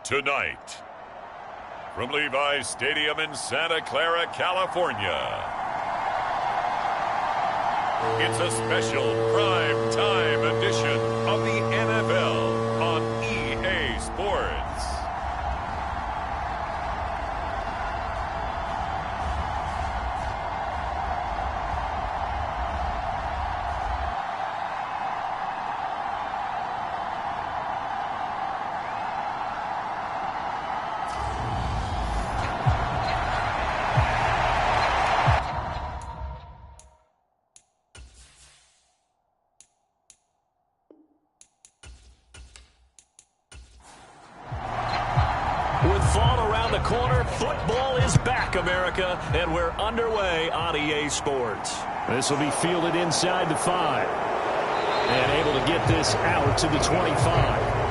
Tonight, from Levi's Stadium in Santa Clara, California, it's a special prime time edition of the NFL on EA Sports. Football is back, America, and we're underway on EA Sports. This will be fielded inside the 5. And able to get this out to the 25.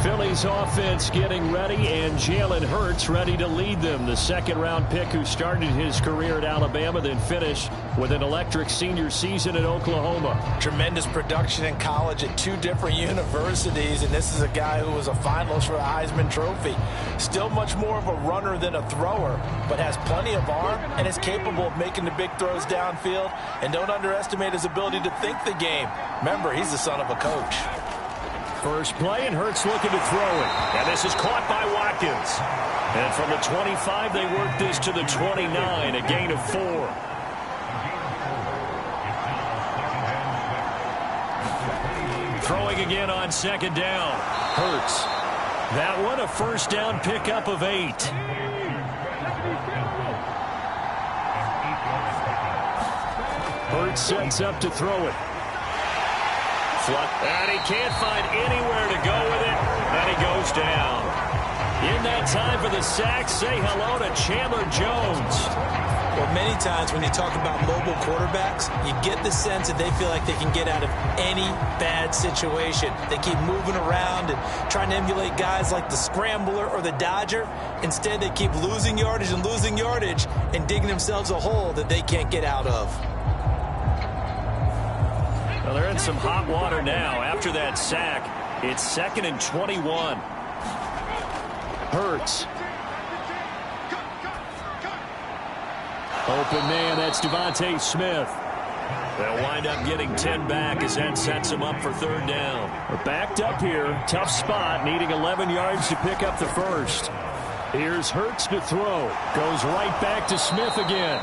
Philly's offense getting ready, and Jalen Hurts ready to lead them. The second-round pick who started his career at Alabama, then finished with an electric senior season at Oklahoma. Tremendous production in college at 2 different universities, and this is a guy who was a finalist for the Heisman Trophy. Still much more of a runner than a thrower, but has plenty of arm and is capable of making the big throws downfield. And don't underestimate his ability to think the game. Remember, he's the son of a coach. First play, and Hurts looking to throw it. And this is caught by Watkins. And from the 25, they work this to the 29, a gain of 4. Throwing again on second down. Hurts. That one a first down pickup of 8. Hurts sets up to throw it. And he can't find anywhere to go with it, and he goes down. In that time for the sack, say hello to Chandler Jones. Well, many times when you talk about mobile quarterbacks, you get the sense that they feel like they can get out of any bad situation. They keep moving around and trying to emulate guys like the Scrambler or the Dodger. Instead, they keep losing yardage and digging themselves a hole that they can't get out of. Well, they're in some hot water now. After that sack, it's 2nd and 21. Hurts. Open man, that's Devontae Smith. They'll wind up getting 10 back as that sets them up for 3rd down. We're backed up here. Tough spot, needing 11 yards to pick up the first. Here's Hurts to throw. Goes right back to Smith again.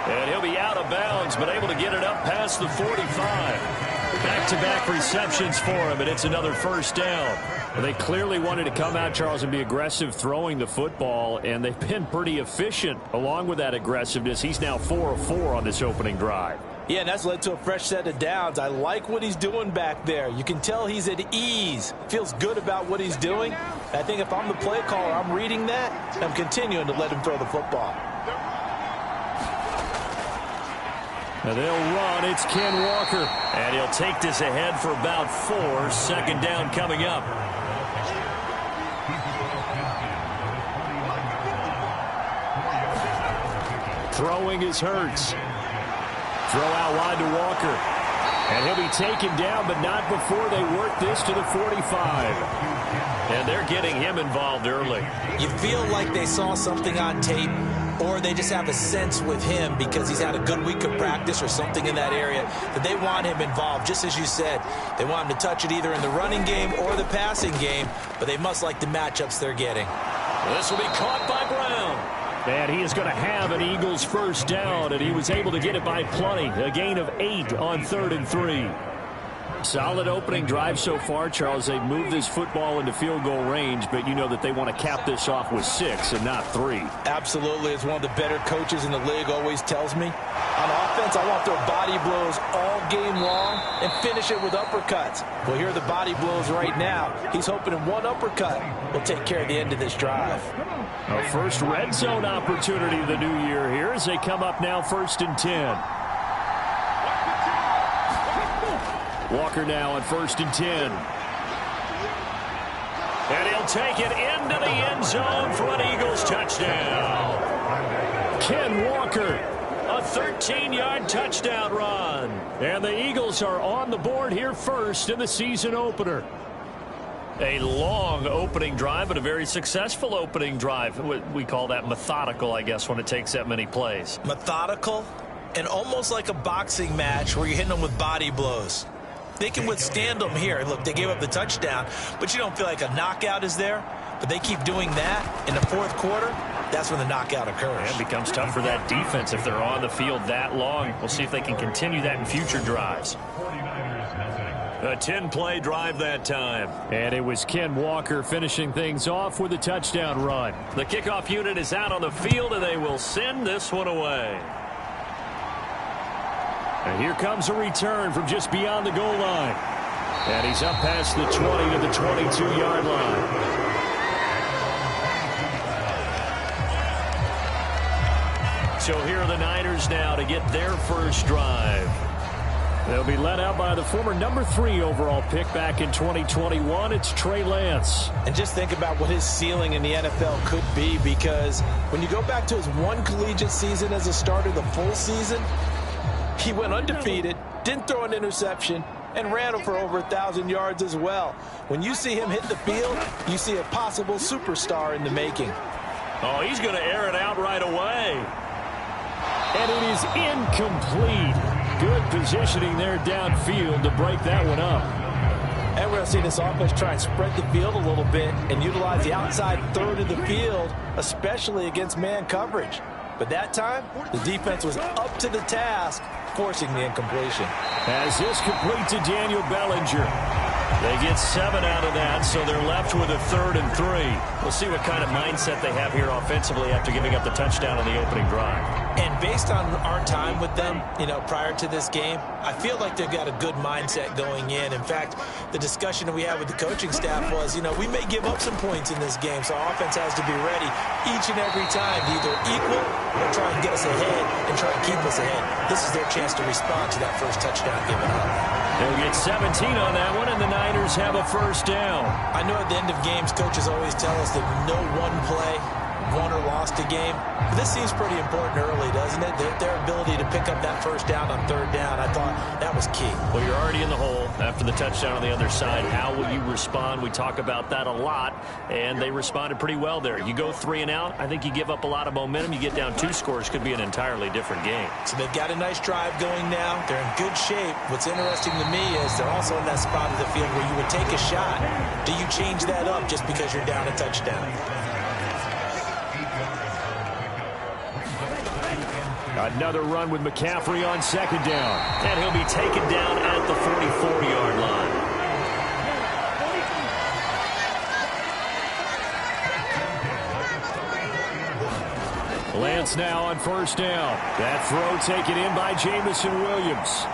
And he'll be out of bounds, but able to get it up past the 45. Back-to-back receptions for him, and it's another first down. Well, they clearly wanted to come out, Charles, and be aggressive throwing the football, and they've been pretty efficient along with that aggressiveness. He's now 4 of 4 on this opening drive. Yeah, and that's led to a fresh set of downs. I like what he's doing back there. You can tell he's at ease, feels good about what he's doing. I think if I'm the play caller, I'm reading that, and I'm continuing to let him throw the football. Now they'll run. It's Ken Walker. And he'll take this ahead for about 4. 2nd down coming up. Throwing is Hurts. Throw out wide to Walker. And he'll be taken down, but not before they work this to the 45. And they're getting him involved early. You feel like they saw something on tape, or they just have a sense with him because he's had a good week of practice or something in that area that they want him involved. Just as you said, they want him to touch it either in the running game or the passing game, but they must like the matchups they're getting. This will be caught by Brown. And he is going to have an Eagles first down, and he was able to get it by plenty. A gain of 8 on 3rd and 3. Solid opening drive so far, Charles. They've moved this football into field goal range, but you know that they want to cap this off with 6 and not 3. Absolutely. As one of the better coaches in the league always tells me, on offense, I want their body blows all game long and finish it with uppercuts. Well, here are the body blows right now. He's hoping in one uppercut will take care of the end of this drive. A first red zone opportunity of the new year here as they come up now 1st and 10. Walker now on 1st and 10. And he'll take it into the end zone for an Eagles touchdown. Ken Walker. A 13-yard touchdown run. And the Eagles are on the board here first in the season opener. A long opening drive, but a very successful opening drive. We call that methodical, I guess, when it takes that many plays. Methodical and almost like a boxing match where you're hitting them with body blows. They can withstand them here. Look, they gave up the touchdown, but you don't feel like a knockout is there. But they keep doing that in the fourth quarter. That's when the knockout occurs. And it becomes tough for that defense if they're on the field that long. We'll see if they can continue that in future drives. A 10-play drive that time. And it was Ken Walker finishing things off with a touchdown run. The kickoff unit is out on the field, and they will send this one away. And here comes a return from just beyond the goal line. And he's up past the 20 to the 22-yard line. So here are the Niners now to get their first drive. They'll be led out by the former number 3 overall pick back in 2021. It's Trey Lance. And just think about what his ceiling in the NFL could be, because when you go back to his one collegiate season as a starter, the full season, he went undefeated, didn't throw an interception, and ran him for over 1,000 yards as well. When you see him hit the field, you see a possible superstar in the making. Oh, he's going to air it out right away. And it is incomplete. Good positioning there downfield to break that one up. And we're going to see this offense try and spread the field a little bit and utilize the outside third of the field, especially against man coverage. But that time, the defense was up to the task, forcing the incompletion. As this complete to Daniel Bellinger. They get 7 out of that, so they're left with a 3rd and 3. We'll see what kind of mindset they have here offensively after giving up the touchdown on the opening drive. And based on our time with them, prior to this game, I feel like they've got a good mindset going in. In fact, the discussion that we had with the coaching staff was, we may give up some points in this game, so our offense has to be ready each and every time to either equal or try and get us ahead and try and keep us ahead. This is their chance to respond to that first touchdown given up. They'll get 17 on that one, and the Niners have a first down. I know at the end of games, coaches always tell us that no one play won or lost a game. But this seems pretty important early, doesn't it? Their ability to pick up that first down on 3rd down, I thought that was key. Well, you're already in the hole after the touchdown on the other side. How will you respond? We talk about that a lot, and they responded pretty well there. You go 3 and out, I think you give up a lot of momentum. You get down 2 scores, could be an entirely different game. So they've got a nice drive going now. They're in good shape. What's interesting to me is they're also in that spot of the field where you would take a shot. Do you change that up just because you're down a touchdown? Another run with McCaffrey on 2nd down. And he'll be taken down at the 44-yard line. Lance now on 1st down. That throw taken in by Jamison Williams.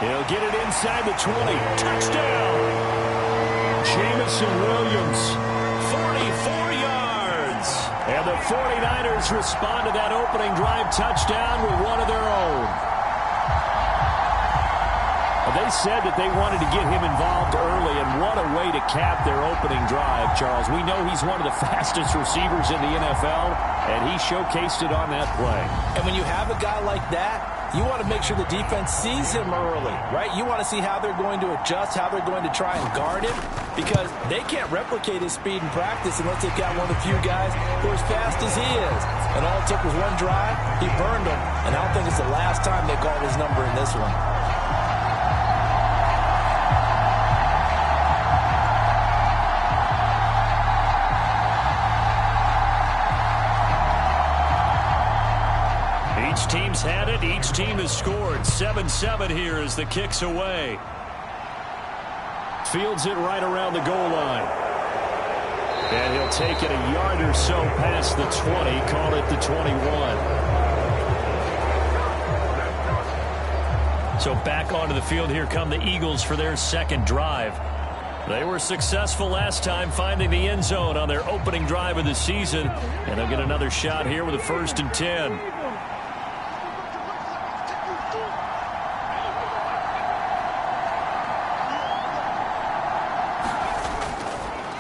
He'll get it inside the 20. Touchdown! Jamison Williams, 44 yards. And the 49ers respond to that opening drive touchdown with one of their own. They said that they wanted to get him involved early, and what a way to cap their opening drive, Charles. We know he's one of the fastest receivers in the NFL, and he showcased it on that play. And when you have a guy like that, you want to make sure the defense sees him early, right? You want to see how they're going to adjust, how they're going to try and guard him, because they can't replicate his speed in practice unless they've got one of the few guys who are as fast as he is. And all it took was one drive, he burned them, and I don't think it's the last time they called his number in this one. Each team's had it. Each team has scored. 7-7 here as the kick's away. Fields it right around the goal line. And he'll take it a yard or so past the 20. Call it the 21. So back onto the field. Here come the Eagles for their 2nd drive. They were successful last time finding the end zone on their opening drive of the season. And they'll get another shot here with a 1st and 10.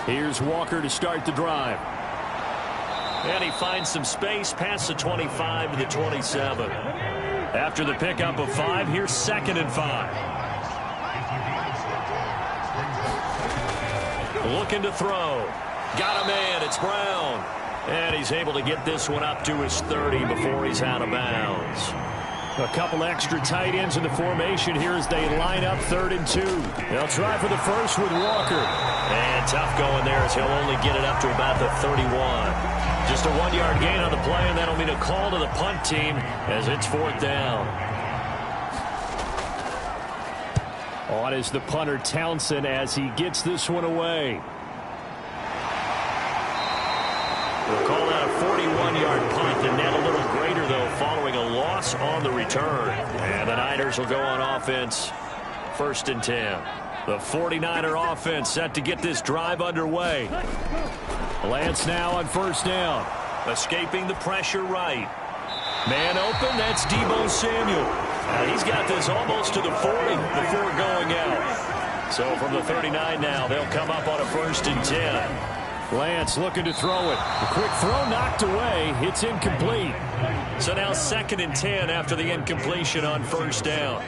Here's Walker to start the drive. And he finds some space past the 25 to the 27. After the pickup of 5, here's 2nd and 5. Looking to throw. Got a man. It's Brown. And he's able to get this one up to his 30 before he's out of bounds. A couple extra tight ends in the formation here as they line up 3rd and 2. They'll try for the first with Walker. And tough going there as he'll only get it up to about the 31. Just a 1-yard gain on the play, and that'll mean a call to the punt team as it's 4th down. On is the punter Townsend as he gets this one away. They'll call that a 41-yard punt. The net a little greater, though, following a loss on the return. And the Niners will go on offense. 1st and 10. The 49er offense set to get this drive underway. Lance now on 1st down. Escaping the pressure right. Man open, that's Deebo Samuel. He's got this almost to the 40 before going out. So from the 39 now, they'll come up on a 1st and 10. Lance looking to throw it. The quick throw knocked away. It's incomplete. So now 2nd and 10 after the incompletion on 1st down.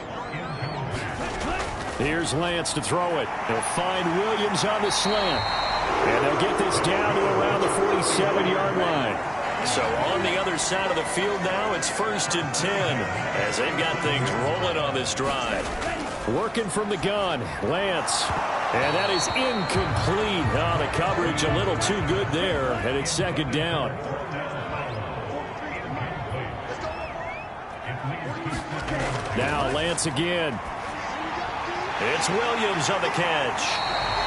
Here's Lance to throw it. They'll find Williams on the slant. And they'll get this down to around the 47-yard line. So on the other side of the field now, it's 1st and 10 as they've got things rolling on this drive. Working from the gun, Lance. And that is incomplete. Oh, the coverage a little too good there, and it's 2nd down. Now Lance again. It's Williams on the catch.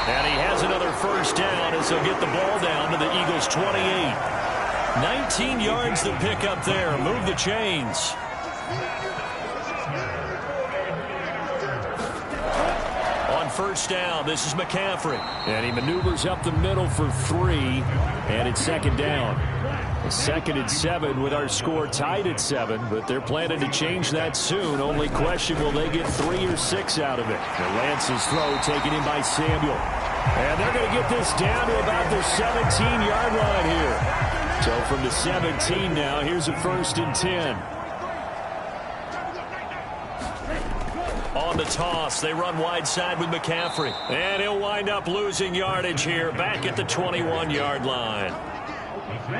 And he has another 1st down as he'll get the ball down to the Eagles' 28. 19 yards to pick up there. Move the chains. On 1st down, this is McCaffrey. And he maneuvers up the middle for 3. And it's 2nd down. 2nd and 7 with our score tied at 7. But they're planning to change that soon. Only question, will they get 3 or 6 out of it? And Lance's throw taken in by Samuel. And they're going to get this down to about the 17-yard line here. So from the 17 now, here's a 1st and 10. On the toss, they run wide side with McCaffrey. And he'll wind up losing yardage here back at the 21-yard line.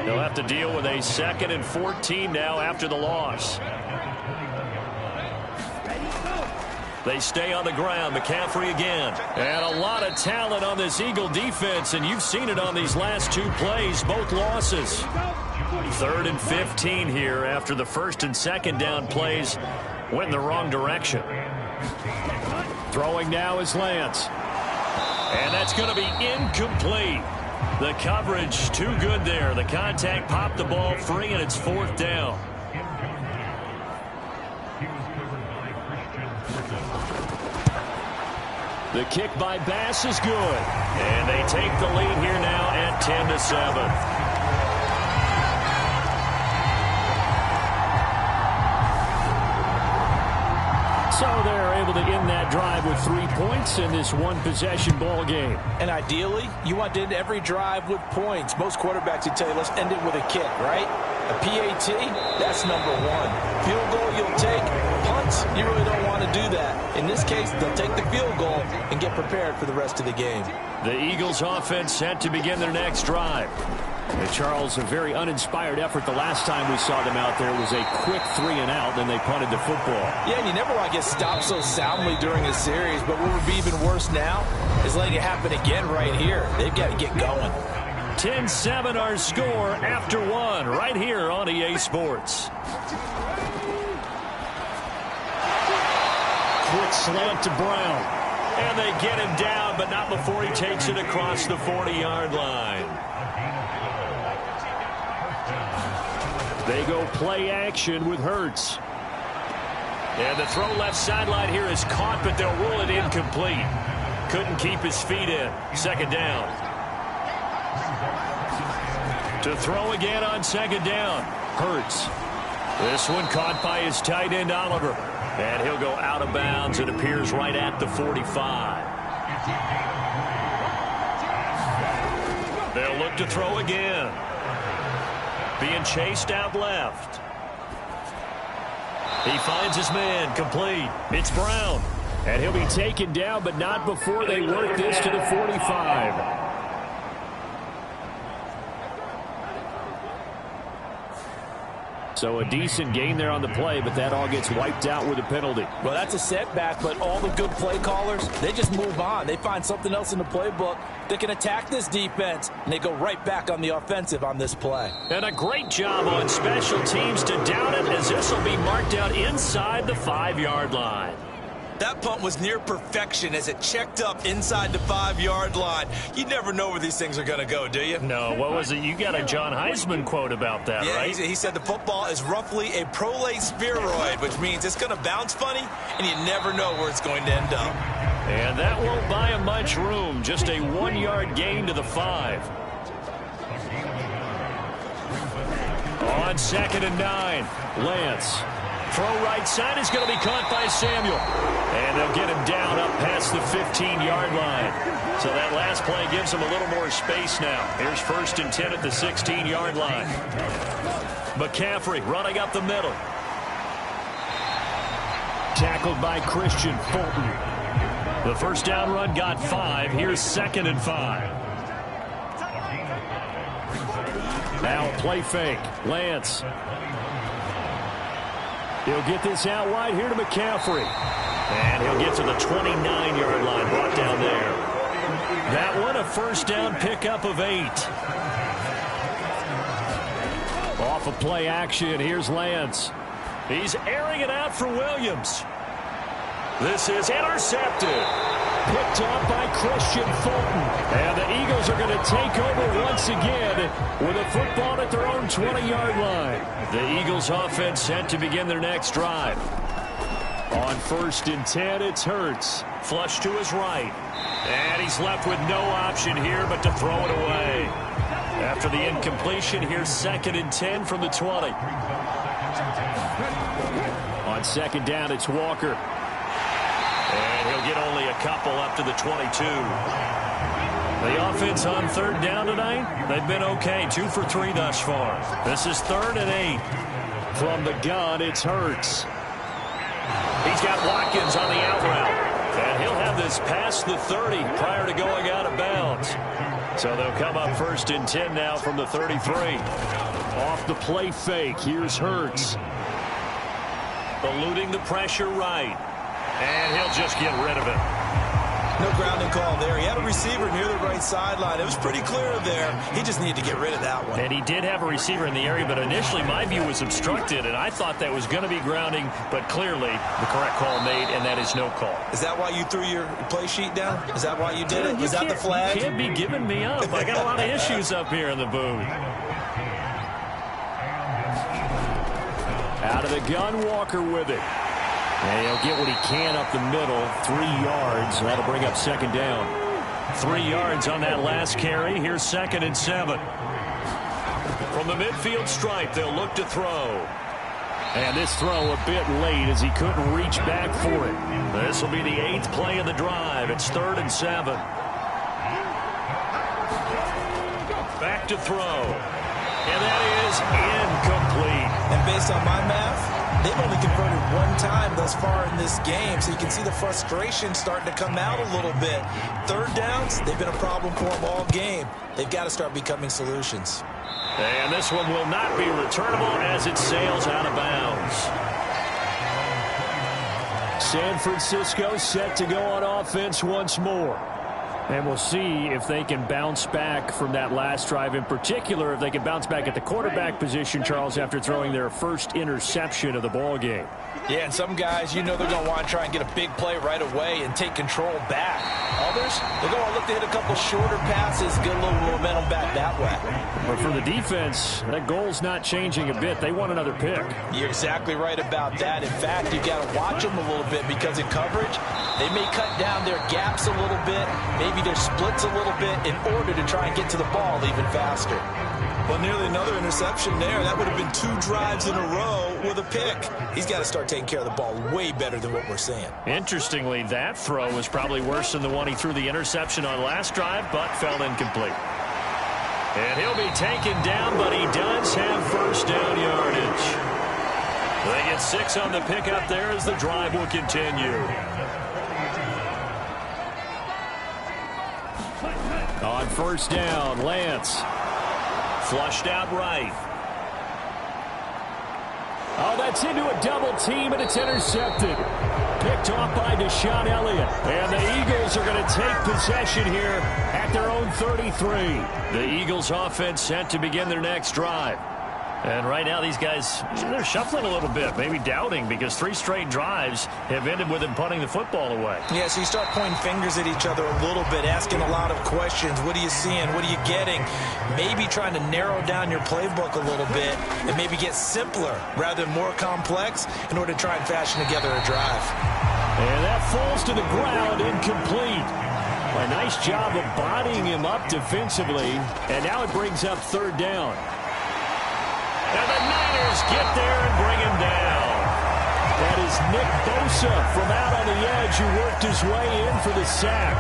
They'll have to deal with a 2nd and 14 now after the loss. They stay on the ground. McCaffrey again. And a lot of talent on this Eagle defense, and you've seen it on these last 2 plays, both losses. 3rd and 15 here after the 1st and 2nd down plays went in the wrong direction. Throwing now is Lance. And that's going to be incomplete. The coverage too good there. The contact popped the ball free, and it's 4th down. The kick by Bass is good. And they take the lead here now at 10-7. So they're able to end that drive with 3 points in this one-possession ball game. And ideally, you want to end every drive with points. Most quarterbacks would tell you, let's end it with a kick, right? A PAT, that's number 1. Field goal you'll take. Punts, you really don't want to do that. In this case, they'll take the field goal and get prepared for the rest of the game. The Eagles offense set to begin their next drive. And Charles, a very uninspired effort the last time we saw them out there was a quick 3 and out, then they punted the football. Yeah, and you never want to get stopped so soundly during a series, but what would be even worse now is letting it happen again right here. They've got to get going. 10-7 our score after 1 right here on EA Sports. Quick slant to Brown. And they get him down, but not before he takes it across the 40-yard line. They go play action with Hurts. And the throw left sideline here is caught, but they'll rule it incomplete. Couldn't keep his feet in. 2nd down. To throw again on 2nd down. Hurts. This one caught by his tight end, Oliver. And he'll go out of bounds. It appears right at the 45. They'll look to throw again. Being chased out left. He finds his man, complete. It's Brown. And he'll be taken down, but not before they work this to the 45. So a decent gain there on the play, but that all gets wiped out with a penalty. Well, that's a setback, but all the good play callers, they just move on. They find something else in the playbook that can attack this defense, and they go right back on the offensive on this play. And a great job on special teams to down it, as this will be marked out inside the 5-yard line. That punt was near perfection as it checked up inside the 5-yard line. You never know where these things are going to go, do you? No, what was it? You got a John Heisman quote about that, yeah, right? He said the football is roughly a prolate spheroid, which means it's going to bounce funny, and you never know where it's going to end up. And that won't buy him much room. Just a 1-yard gain to the 5. On 2nd and 9, Lance. Throw right side is going to be caught by Samuel. And they'll get him down up past the 15-yard line. So that last play gives him a little more space now. Here's 1st and 10 at the 16-yard line. McCaffrey running up the middle. Tackled by Christian Fulton. The first down run got 5. Here's 2nd and 5. Now a play fake. Lance. He'll get this out wide here to McCaffrey. And he'll get to the 29-yard line, brought down there. That one a first down pickup of 8. Off of play action, here's Lance. He's airing it out for Williams. This is intercepted. Picked up by Christian Fulton. And the Eagles are going to take over once again with a football at their own 20-yard line. The Eagles offense set to begin their next drive. On 1st and 10, it's Hurts. Flush to his right. And he's left with no option here but to throw it away. After the incompletion, here's 2nd and 10 from the 20. On 2nd down, it's Walker. And he'll get only a couple up to the 22. The offense on 3rd down tonight, they've been okay. 2 for 3 thus far. This is 3rd and 8. From the gun, it's Hurts. He's got Watkins on the out route. And he'll have this past the 30 prior to going out of bounds. So they'll come up 1st and 10 now from the 33. Off the play fake, here's Hurts. Eluding the pressure right. And he'll just get rid of it. No grounding call there. He had a receiver near the right sideline. It was pretty clear there. He just needed to get rid of that one. And he did have a receiver in the area, but initially my view was obstructed, and I thought that was going to be grounding, but clearly the correct call made, and that is no call. Is that why you threw your play sheet down? Is that why you did it? Is that the flag? You can't be giving me up. I got a lot of issues up here in the booth. Out of the gun, Walker with it. And he'll get what he can up the middle, 3 yards. That'll bring up 2nd down. 3 yards on that last carry. Here's 2nd and 7. From the midfield stripe, they'll look to throw. And this throw a bit late as he couldn't reach back for it. This will be the 8th play of the drive. It's 3rd and 7. Back to throw. And that is incomplete. And based on my math, they've only converted 1 time thus far in this game, so you can see the frustration starting to come out a little bit. 3rd downs, they've been a problem for them all game. They've got to start becoming solutions. And this one will not be returnable as it sails out of bounds. San Francisco set to go on offense once more. And we'll see if they can bounce back from that last drive. In particular, if they can bounce back at the quarterback position, Charles, after throwing their first interception of the ball game. Yeah, and some guys, you know they're going to want to try and get a big play right away and take control back. Others, they're going to look to hit a couple shorter passes, get a little momentum back that way. But for the defense, that goal's not changing a bit. They want another pick. You're exactly right about that. In fact, you've got to watch them a little bit because in coverage, they may cut down their gaps a little bit, maybe their splits a little bit in order to try and get to the ball even faster. Well, nearly another interception there. That would have been 2 drives in a row with a pick. He's got to start taking care of the ball way better than what we're seeing. Interestingly, that throw was probably worse than the one he threw the interception on last drive, but fell incomplete. And he'll be taken down, but he does have first down yardage. They get 6 on the pickup there as the drive will continue. On first down, Lance. Flushed out right. Oh, that's into a double team, and it's intercepted. Picked off by Deshaun Elliott. And the Eagles are going to take possession here at their own 33. The Eagles offense set to begin their next drive. And right now these guys, they're shuffling a little bit, maybe doubting, because 3 straight drives have ended with them punting the football away. Yeah, so you start pointing fingers at each other a little bit, asking a lot of questions. What are you seeing? What are you getting? Maybe trying to narrow down your playbook a little bit and maybe get simpler rather than more complex in order to try and fashion together a drive. And that falls to the ground, incomplete. A nice job of bodying him up defensively, and now it brings up third down. And the Niners get there and bring him down. That is Nick Bosa from out on the edge who worked his way in for the sack.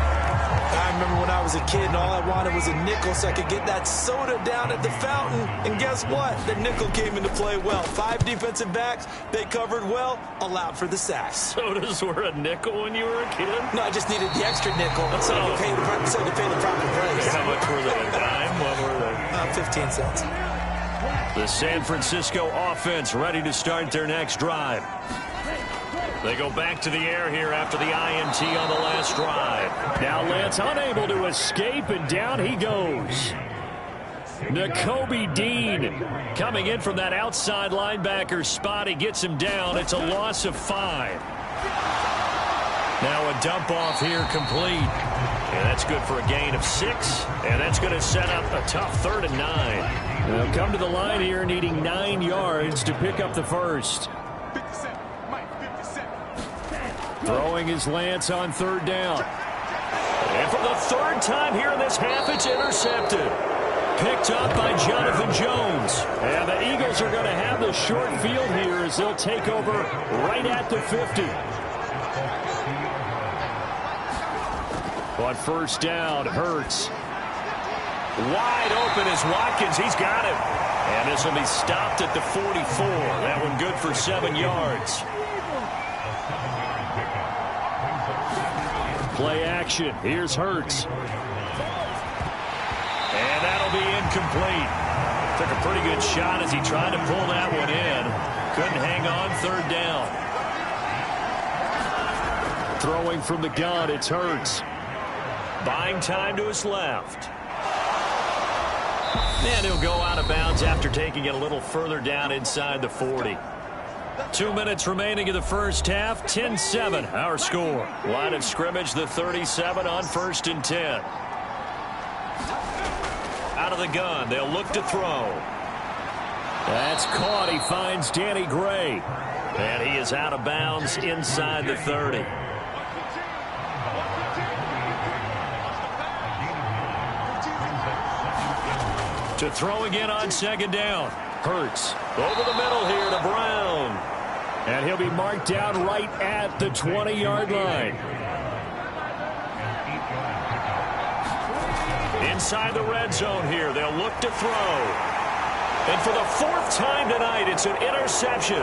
I remember when I was a kid and all I wanted was a nickel so I could get that soda down at the fountain. And guess what? The nickel came into play well. 5 defensive backs, they covered well, allowed for the sacks. Sodas were a nickel when you were a kid? No, I just needed the extra nickel so to pay the proper price. How much were they? A dime? What were they? 15 cents. The San Francisco offense ready to start their next drive. They go back to the air here after the INT on the last drive. Now Lance unable to escape, and down he goes. Nakobe Dean coming in from that outside linebacker spot. He gets him down. It's a loss of 5. Now a dump off here complete. And that's good for a gain of 6. And that's going to set up a tough 3rd and 9. They'll come to the line here needing 9 yards to pick up the first. Throwing his Lance on third down. And for the 3rd time here in this half, it's intercepted. Picked up by Jonathan Jones. And the Eagles are going to have the short field here as they'll take over right at the 50. On first down, Hurts. Wide open is Watkins. He's got him. And this will be stopped at the 44. That one good for 7 yards. Play action. Here's Hurts. And that'll be incomplete. Took a pretty good shot as he tried to pull that one in. Couldn't hang on, 3rd down. Throwing from the gun, it's Hurts. Buying time to his left. And he'll go out of bounds after taking it a little further down inside the 40. 2 minutes remaining in the first half. 10-7 our score. Line of scrimmage, the 37 on 1st and 10. Out of the gun. They'll look to throw. That's caught. He finds Danny Gray. And he is out of bounds inside the 30. To throw again on 2nd down. Hurts over the middle here to Brown. And he'll be marked down right at the 20-yard line. Inside the red zone here. They'll look to throw. And for the 4th time tonight, it's an interception.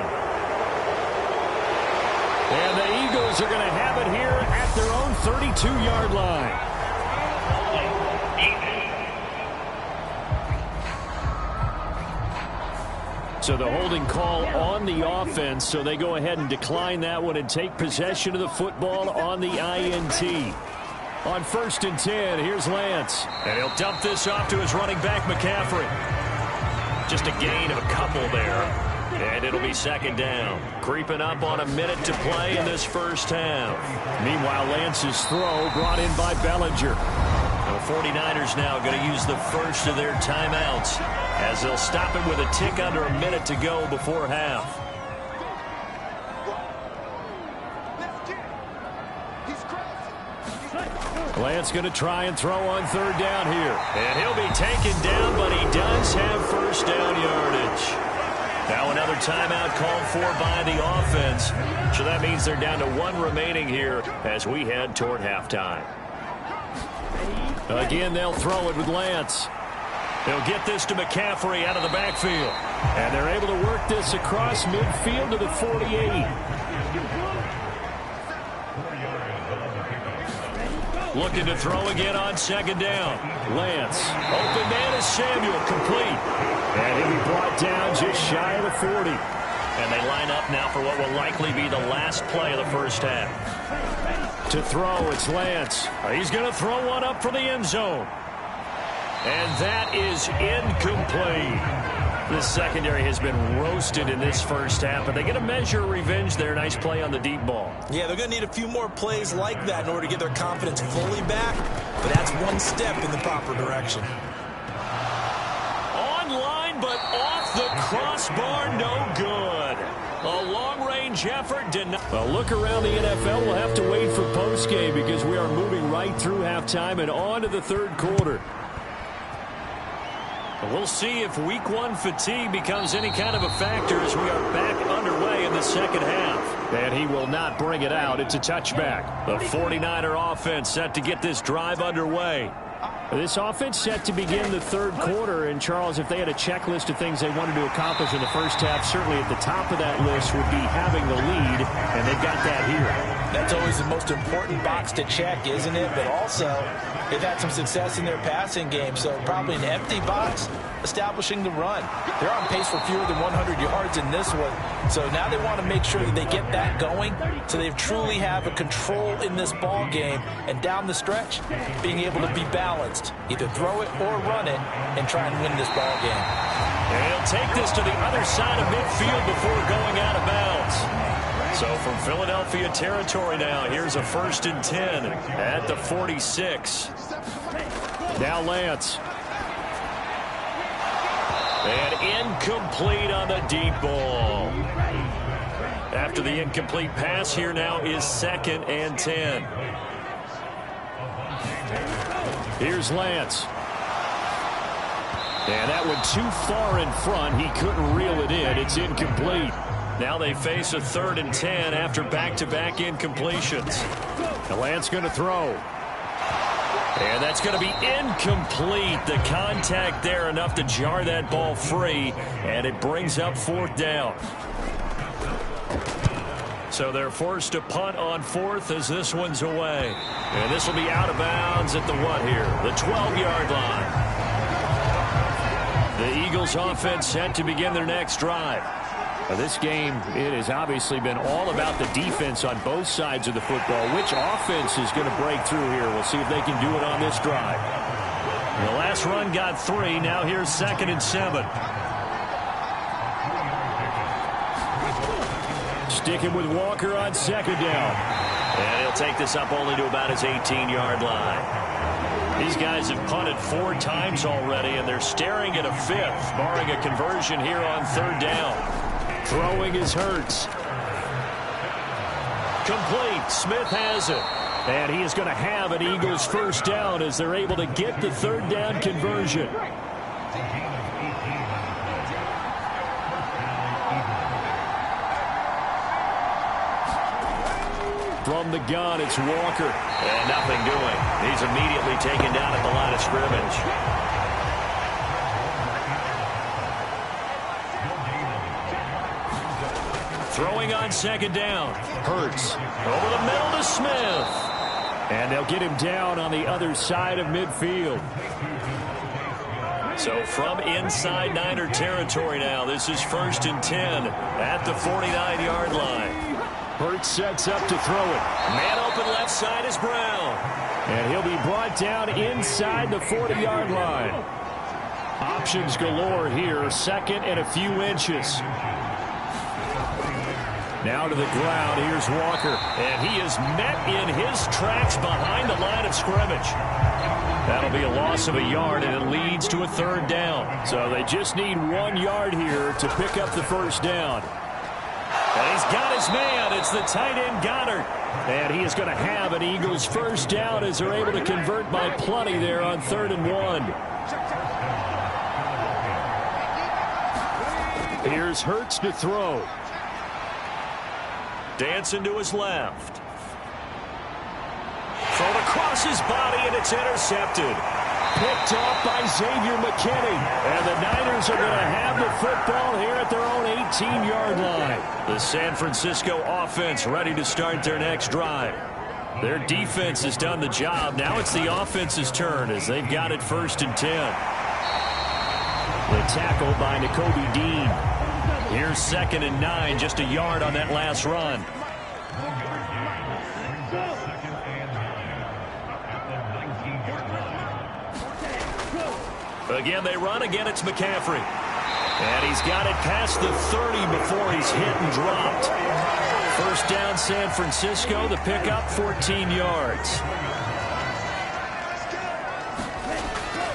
And the Eagles are going to have it here at their own 32-yard line. So the holding call on the offense, so they go ahead and decline that one and take possession of the football on the INT. On 1st and 10, here's Lance. And he'll dump this off to his running back, McCaffrey. Just a gain of a couple there. And it'll be 2nd down. Creeping up on a minute to play in this first half. Meanwhile, Lance's throw brought in by Bellinger. The 49ers now going to use the first of their timeouts as they'll stop it with a tick under a minute to go before half. Lance going to try and throw on 3rd down here. And he'll be taken down, but he does have 1st down yardage. Now another timeout called for by the offense. So that means they're down to 1 remaining here as we head toward halftime. Again, they'll throw it with Lance. They'll get this to McCaffrey out of the backfield. And they're able to work this across midfield to the 48. Looking to throw again on second down. Lance. Open man is Samuel. Complete. And he'll be brought down just shy of the 40. And they line up now for what will likely be the last play of the first half. To throw, it's Lance. He's going to throw one up for the end zone. And that is incomplete. The secondary has been roasted in this first half, but they get a measure of revenge there. Nice play on the deep ball. Yeah, they're going to need a few more plays like that in order to get their confidence fully back, but that's one step in the proper direction. Online, but off the crossbar, no good. A long-range effort denied. Well, look around the NFL. We'll have to wait for postgame because we are moving right through halftime and on to the third quarter. We'll see if week one fatigue becomes any kind of a factor as we are back underway in the second half. And he will not bring it out. It's a touchback. The 49er offense set to get this drive underway. This offense set to begin the third quarter. And, Charles, if they had a checklist of things they wanted to accomplish in the first half, certainly at the top of that list would be having the lead, and they've got that here. That's always the most important box to check, isn't it? But also, they've had some success in their passing game, so probably an empty box establishing the run. They're on pace for fewer than 100 yards in this one, so now they want to make sure that they get that going so they truly have a control in this ball game, and down the stretch, being able to be balanced. Either throw it or run it and try and win this ball game. And he'll take this to the other side of midfield before going out of bounds. So from Philadelphia territory now, here's a 1st and 10 at the 46. Now Lance. And incomplete on the deep ball. After the incomplete pass, here now is 2nd and 10. Here's Lance. And that one too far in front. He couldn't reel it in. It's incomplete. Now they face a 3rd and 10 after back-to-back incompletions. And Lance going to throw. And that's going to be incomplete. The contact there enough to jar that ball free. And it brings up 4th down. So they're forced to punt on 4th as this one's away. And this will be out of bounds at the what here? The 12-yard line. The Eagles offense set to begin their next drive. Now this game, it has obviously been all about the defense on both sides of the football. Which offense is going to break through here? We'll see if they can do it on this drive. The last run got 3. Now here's 2nd and 7. Sticking with Walker on 2nd down. And he'll take this up only to about his 18-yard line. These guys have punted 4 times already, and they're staring at a 5th, barring a conversion here on 3rd down. Throwing is Hurts. Complete. Smith has it. And he is going to have an Eagles 1st down as they're able to get the 3rd down conversion. From the gun, it's Walker. And nothing doing. He's immediately taken down at the line of scrimmage. Throwing on 2nd down. Hurts. Over the middle to Smith. And they'll get him down on the other side of midfield. So from inside Niner territory now, this is 1st and 10 at the 49-yard line. Hurts sets up to throw it. Man open left side is Brown. And he'll be brought down inside the 40-yard line. Options galore here. 2nd and a few inches. Now to the ground. Here's Walker. And he is met in his tracks behind the line of scrimmage. That'll be a loss of a yard, and it leads to a 3rd down. So they just need 1 yard here to pick up the 1st down. And he's got his man. It's the tight end Goddard. And he is going to have an Eagles 1st down as they're able to convert by plenty there on 3rd and 1. Here's Hurts to throw. Dancing to his left. Thrown across his body, and it's intercepted. picked off by Xavier McKinney. And the Niners are going to have the football here at their own 18-yard line. The San Francisco offense ready to start their next drive. Their defense has done the job. Now it's the offense's turn as they've got it 1st and 10. The tackle by Nakobe Dean. Here's 2nd and 9, just a yard on that last run. Again, they run. Again, it's McCaffrey. And he's got it past the 30 before he's hit and dropped. 1st down, San Francisco. The pickup, 14 yards.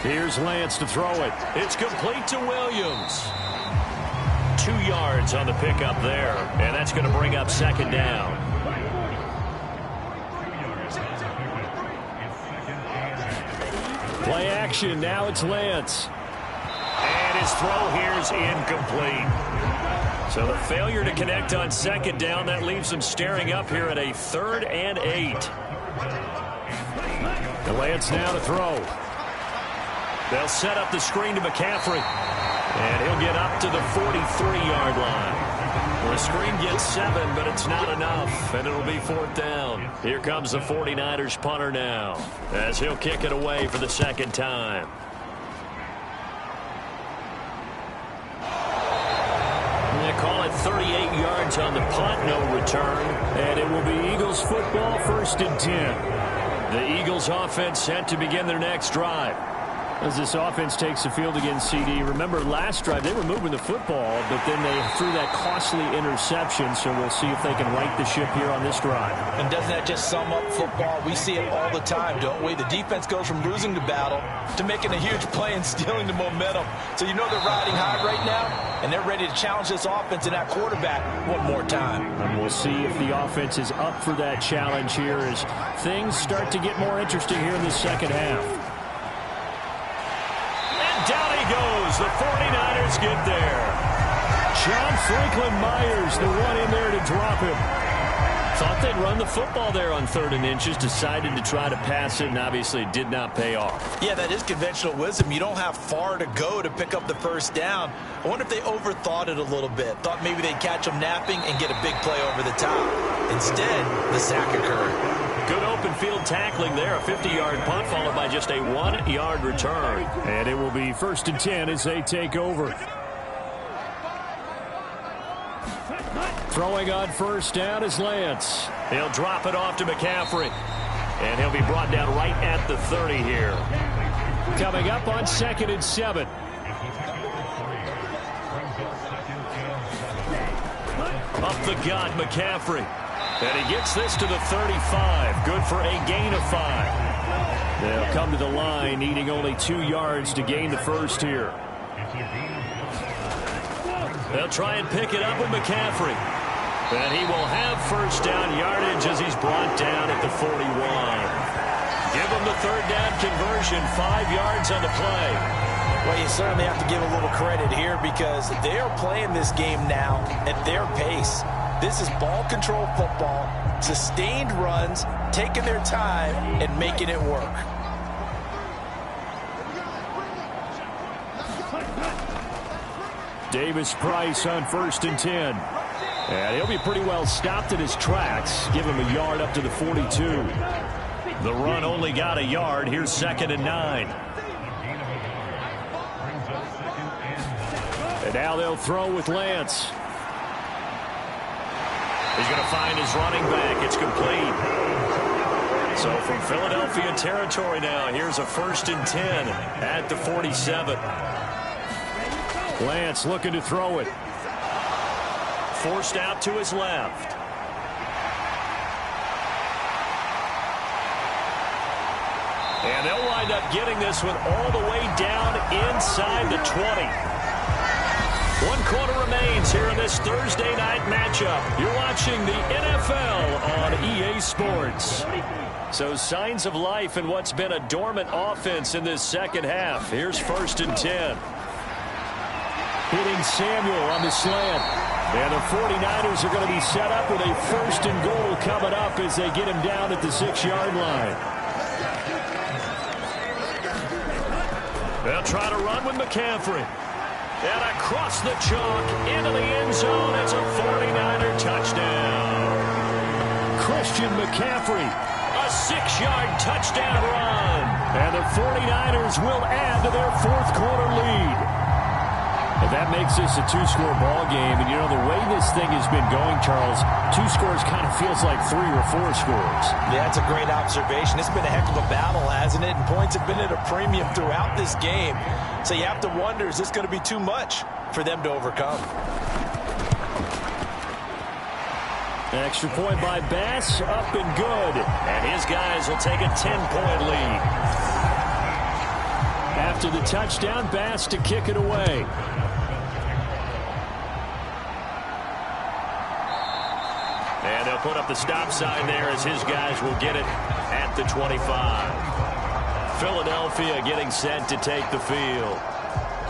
Here's Lance to throw it. It's complete to Williams. 2 yards on the pickup there. And that's going to bring up 2nd down. Play action. Now it's Lance. And his throw here's incomplete. So the failure to connect on 2nd down, that leaves them staring up here at a 3rd and 8. The Lance now to throw. They'll set up the screen to McCaffrey. And he'll get up to the 43-yard line. The screen gets 7, but it's not enough, and it'll be 4th down. Here comes the 49ers punter now, as he'll kick it away for the 2nd time. They call it 38 yards on the punt, no return, and it will be Eagles football, 1st and 10. The Eagles offense set to begin their next drive. As this offense takes the field against CD, remember last drive they were moving the football, but then they threw that costly interception, so we'll see if they can right the ship here on this drive. And doesn't that just sum up football? We see it all the time, don't we? The defense goes from losing the battle to making a huge play and stealing the momentum. So you know they're riding high right now, and they're ready to challenge this offense and that quarterback one more time. And we'll see if the offense is up for that challenge here as things start to get more interesting here in the 2nd half. Down he goes. The 49ers get there. John Franklin Myers, the one in there to drop him. Thought they'd run the football there on 3rd and inches. Decided to try to pass it, and obviously it did not pay off. Yeah, that is conventional wisdom. You don't have far to go to pick up the 1st down. I wonder if they overthought it a little bit. Thought maybe they'd catch them napping and get a big play over the top. Instead, the sack occurred. Good open field tackling there. A 50-yard punt followed by just a 1-yard return. And it will be 1st and 10 as they take over. Throwing on 1st down is Lance. He'll drop it off to McCaffrey. And he'll be brought down right at the 30 here. Coming up on 2nd and 7. Up the gut, McCaffrey. And he gets this to the 35. Good for a gain of 5. They'll come to the line, needing only 2 yards to gain the 1st here. They'll try and pick it up with McCaffrey. And he will have 1st down yardage as he's brought down at the 41. Give him the 3rd down conversion, 5 yards on the play. Well, you certainly have to give a little credit here because they are playing this game now at their pace. This is ball control football, sustained runs, taking their time, and making it work. Davis Price on 1st and 10. And he'll be pretty well stopped in his tracks. Give him a yard up to the 42. The run only got a yard. Here's 2nd and 9. And now they'll throw with Lance. He's going to find his running back. It's complete. So from Philadelphia territory now, here's a 1st and 10 at the 47. Lance looking to throw it. Forced out to his left. And they'll wind up getting this one all the way down inside the 20. 1 quarter remains here in this Thursday night matchup. You're watching the NFL on EA Sports. So signs of life in what's been a dormant offense in this 2nd half. Here's 1st and 10. Hitting Samuel on the slant. And the 49ers are going to be set up with a 1st and goal coming up as they get him down at the 6-yard line. They'll try to run with McCaffrey. And across the chalk into the end zone. It's a 49er touchdown. Christian McCaffrey, a 6-yard touchdown run. And the 49ers will add to their fourth quarter lead. And that makes this a two-score ball game. And, you know, the way this thing has been going, Charles, 2 scores kind of feels like 3 or 4 scores. Yeah, that's a great observation. It's been a heck of a battle, hasn't it? And points have been at a premium throughout this game. So you have to wonder, is this going to be too much for them to overcome? Extra point by Bass, up and good. And his guys will take a 10-point lead. After the touchdown, Bass to kick it away. And they'll put up the stop sign there as his guys will get it at the 25. Philadelphia getting set to take the field.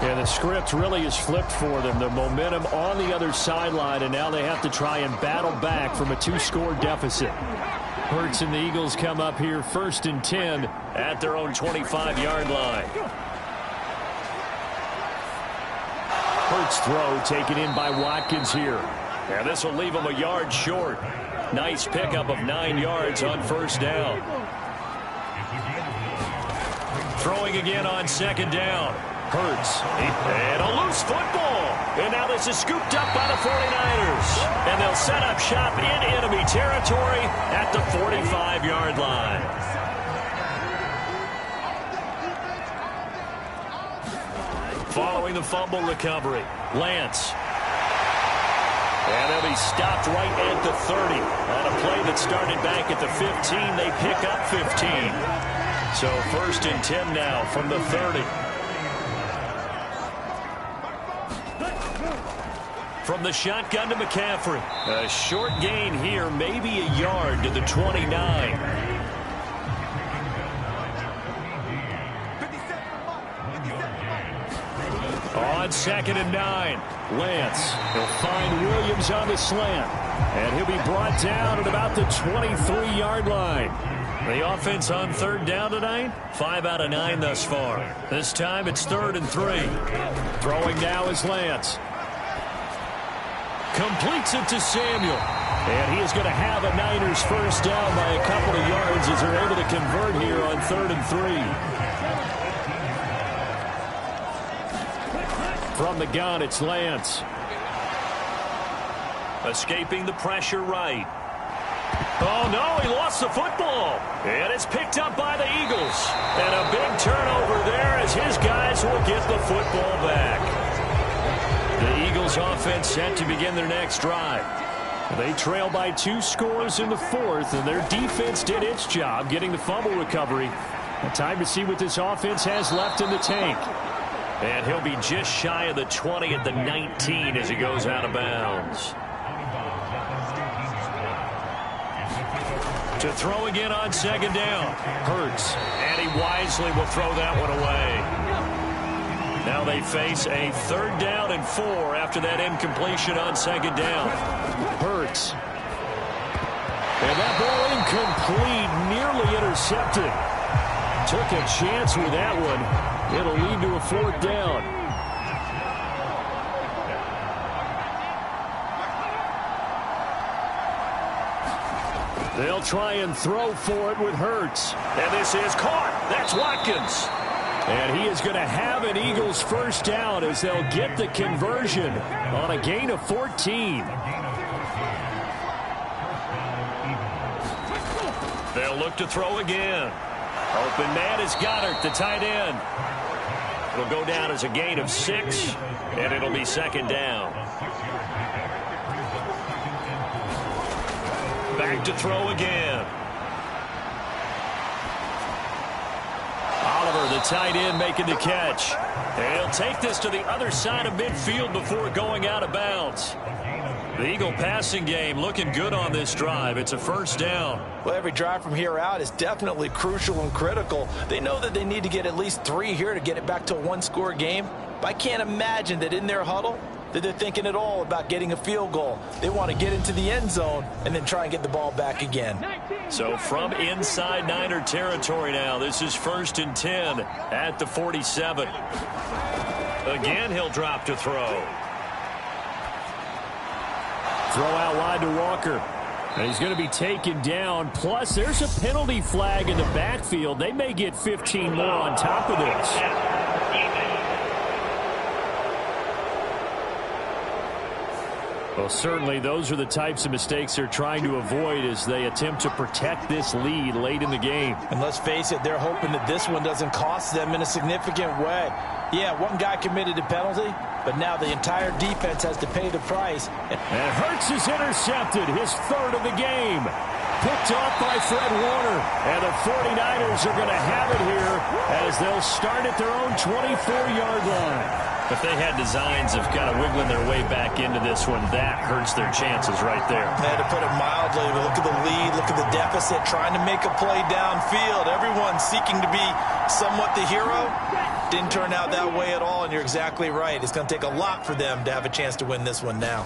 Yeah, the script really is flipped for them. The momentum on the other sideline, and now they have to try and battle back from a 2-score deficit. Hurts and the Eagles come up here 1st and 10 at their own 25-yard line. Hurts throw taken in by Watkins here. And this will leave him a yard short. Nice pickup of 9 yards on 1st down. Throwing again on 2nd down. Hurts. And a loose football. And now this is scooped up by the 49ers. And they'll set up shop in enemy territory at the 45-yard line. Following the fumble recovery, Lance. And they'll be stopped right at the 30. On a play that started back at the 15, they pick up 15. So 1st and 10 now from the 30. From the shotgun to McCaffrey. A short gain here, maybe a yard to the 29. On 2nd and 9, Lance. He'll find Williams on the slant. And he'll be brought down at about the 23-yard line. The offense on 3rd down tonight, 5 out of 9 thus far. This time it's 3rd and 3. Throwing now is Lance. Completes it to Samuel. And he is going to have a Niners 1st down by a couple of yards as they're able to convert here on 3rd and 3. From the gun, it's Lance. Escaping the pressure right. Oh, no, he lost the football. And it's picked up by the Eagles. And a big turnover there as his guys will get the football back. The Eagles offense set to begin their next drive. They trail by 2 scores in the 4th, and their defense did its job getting the fumble recovery. Time to see what this offense has left in the tank. And he'll be just shy of the 20 at the 19 as he goes out of bounds. To throw again on 2nd down. Hurts. And he wisely will throw that one away. Now they face a 3rd down and 4 after that incompletion on 2nd down. Hurts. And that ball incomplete, nearly intercepted. Took a chance with that one. It'll lead to a 4th down. They'll try and throw for it with Hurts. And this is caught. That's Watkins. And he is going to have an Eagles 1st down as they'll get the conversion on a gain of 14. They'll look to throw again. Open man is Goddard, the tight end. It'll go down as a gain of 6, and it'll be 2nd down. Back to throw again. Oliver, the tight end, making the catch. And he'll take this to the other side of midfield before going out of bounds. The Eagle passing game looking good on this drive. It's a 1st down. Well, every drive from here out is definitely crucial and critical. They know that they need to get at least 3 here to get it back to a 1-score game. But I can't imagine that in their huddle, that they're thinking at all about getting a field goal. They want to get into the end zone and then try and get the ball back again. So from inside Niner territory now, this is 1st and 10 at the 47. Again, he'll drop to throw. Throw out wide to Walker. And he's going to be taken down. Plus, there's a penalty flag in the backfield. They may get 15 more on top of this. Well, certainly those are the types of mistakes they're trying to avoid as they attempt to protect this lead late in the game. And let's face it, they're hoping that this one doesn't cost them in a significant way. Yeah, one guy committed a penalty, but now the entire defense has to pay the price. And Hurts is intercepted, his 3rd of the game. Picked off by Fred Warner. And the 49ers are going to have it here as they'll start at their own 24-yard line. If they had designs of kind of wiggling their way back into this one, that hurts their chances right there. To put it mildly, but look at the lead, look at the deficit, trying to make a play downfield. Everyone seeking to be somewhat the hero. Didn't turn out that way at all, and you're exactly right. It's going to take a lot for them to have a chance to win this one now.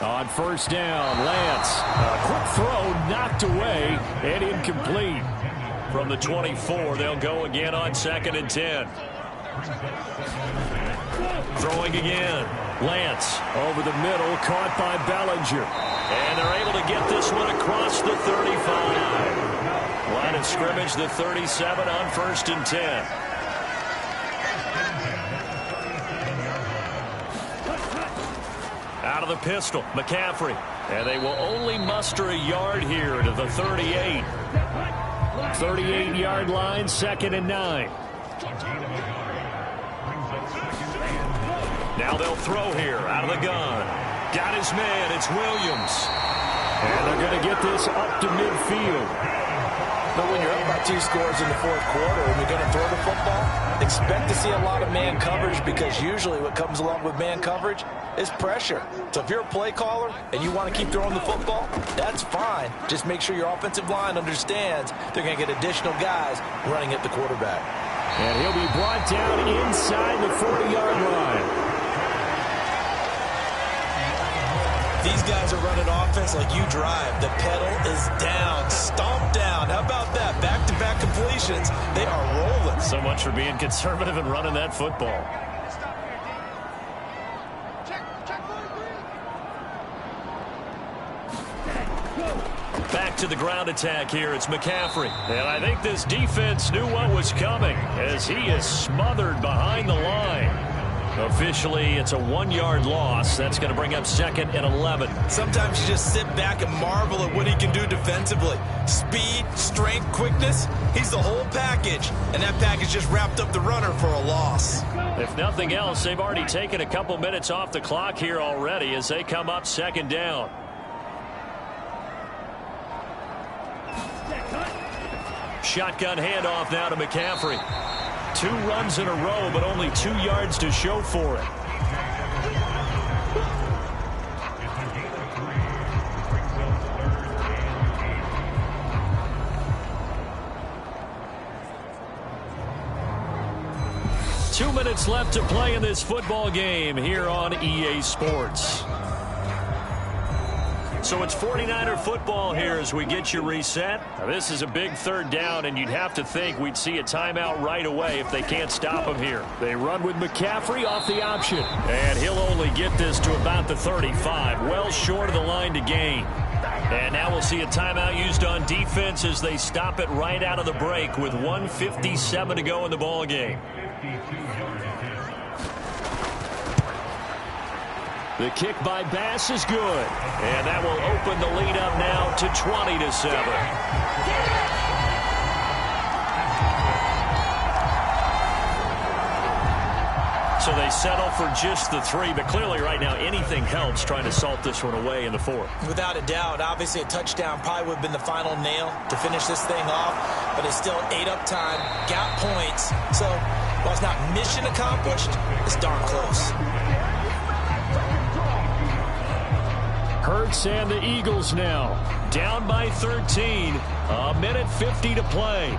On 1st down, Lance. A quick throw knocked away and incomplete. From the 24, they'll go again on 2nd and 10. Throwing again. Lance over the middle, caught by Bellinger. And they're able to get this one across the 35. Line of scrimmage, the 37 on 1st and 10. Out of the pistol, McCaffrey. And they will only muster a yard here to the 38. 38-yard line, 2nd and 9. Now they'll throw here out of the gun. Got his man. It's Williams. And they're going to get this up to midfield. But when you're up by 2 scores in the 4th quarter and you're going to throw the football, expect to see a lot of man coverage because usually what comes along with man coverage is pressure. So if you're a play caller and you want to keep throwing the football, that's fine. Just make sure your offensive line understands they're going to get additional guys running at the quarterback. And he'll be brought down inside the 40-yard line. These guys are running offense like you drive. The pedal is down, stomp down. How about that? Back-to-back completions. They are rolling. So much for being conservative and running that football. Back to the ground attack here. It's McCaffrey. And I think this defense knew what was coming as he is smothered behind the line. Officially, it's a 1-yard loss. That's going to bring up 2nd and 11. Sometimes you just sit back and marvel at what he can do defensively. Speed, strength, quickness. He's the whole package. And that package just wrapped up the runner for a loss. If nothing else, they've already taken a couple minutes off the clock here already as they come up 2nd down. Shotgun handoff now to McCaffrey. 2 runs in a row, but only 2 yards to show for it. Two minutes left to play in this football game here on EA Sports. So it's 49er football here as we get you reset. Now, this is a big 3rd down, and you'd have to think we'd see a timeout right away if they can't stop him here. They run with McCaffrey off the option. And he'll only get this to about the 35, well short of the line to gain. And now we'll see a timeout used on defense as they stop it right out of the break with 1:57 to go in the ball game. The kick by Bass is good. And that will open the lead up now to 20-7. So they settle for just the 3, but clearly right now anything helps trying to salt this one away in the 4th. Without a doubt, obviously a touchdown probably would have been the final nail to finish this thing off, but it's still 8 up time, got points. So while it's not mission accomplished, it's darn close. Hurts and the Eagles now down by 13. A minute 50 to play.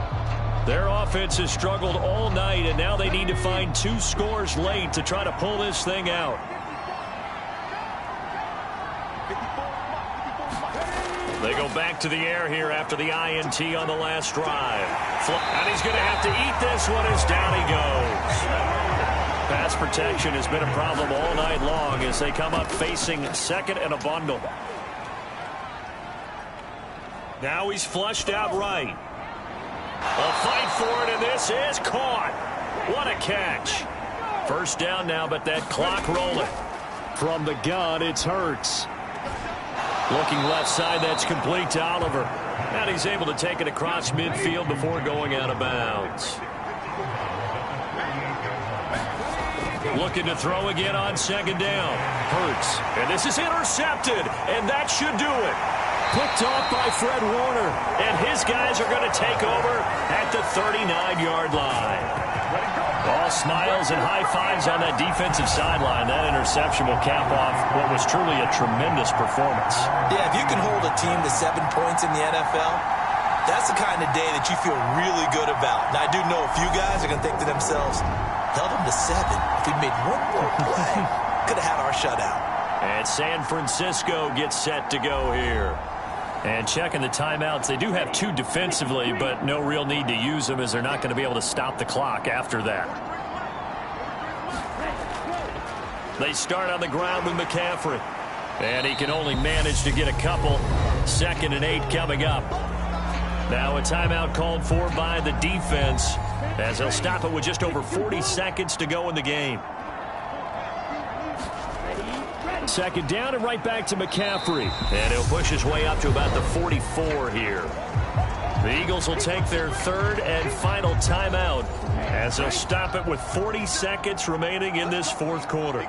Their offense has struggled all night, and now they need to find 2 scores late to try to pull this thing out. They go back to the air here after the INT on the last drive. And he's going to have to eat this one as down he goes. Pass protection has been a problem all night long as they come up facing second and a bundle. Now he's flushed out right. A fight for it, and this is caught. What a catch. First down now, but that clock rolling. From the gun, it's Hurts. Looking left side, that's complete to Oliver. And he's able to take it across midfield before going out of bounds. Looking to throw again on second down. Hurts. And this is intercepted, and that should do it. Picked off by Fred Warner. And his guys are going to take over at the 39-yard line. All smiles and high fives on that defensive sideline. That interception will cap off what was truly a tremendous performance. Yeah, if you can hold a team to 7 points in the NFL, that's the kind of day that you feel really good about. And I do know a few guys are going to think to themselves, held them to 7. If we made one more play, could have had our shutout. And San Francisco gets set to go here. And checking the timeouts, they do have 2 defensively, but no real need to use them as they're not going to be able to stop the clock after that. They start on the ground with McCaffrey. And he can only manage to get a couple. 2nd and 8 coming up. Now a timeout called for by the defense as they'll stop it with just over 40 seconds to go in the game. Second down and right back to McCaffrey. And he'll push his way up to about the 44 here. The Eagles will take their 3rd and final timeout as they'll stop it with 40 seconds remaining in this 4th quarter.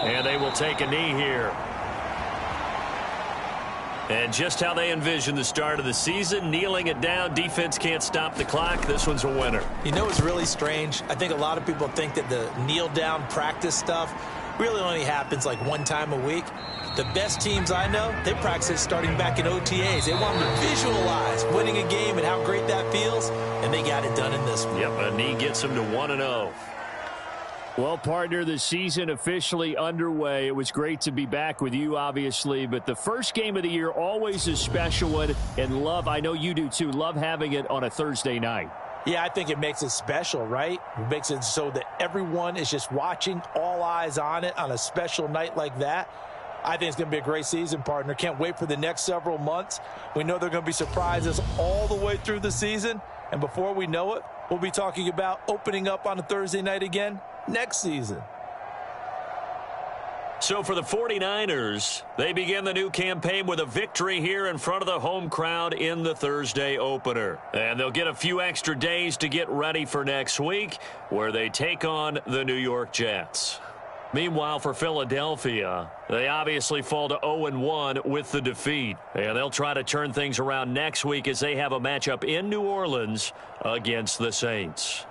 And they will take a knee here. And just how they envision the start of the season, kneeling it down, defense can't stop the clock. This one's a winner. You know what's really strange? I think a lot of people think that the kneel-down practice stuff really only happens like 1 time a week. The best teams I know, they practice it starting back in OTAs. They want them to visualize winning a game and how great that feels, and they got it done in this one. Yep, a knee gets them to 1-0. Well, partner, the season officially underway. It was great to be back with you, obviously, but the first game of the year always a special one, and I know you do too, love having it on a Thursday night. Yeah, I think it makes it special, right? It makes it so that everyone is just watching, all eyes on it on a special night like that. I think it's going to be a great season, partner. Can't wait for the next several months. We know there are going to be surprises all the way through the season, and before we know it, we'll be talking about opening up on a Thursday night again next season. So for the 49ers, they begin the new campaign with a victory here in front of the home crowd in the Thursday opener. And they'll get a few extra days to get ready for next week, where they take on the New York Jets. Meanwhile, for Philadelphia, they obviously fall to 0-1 with the defeat. And they'll try to turn things around next week as they have a matchup in New Orleans against the Saints.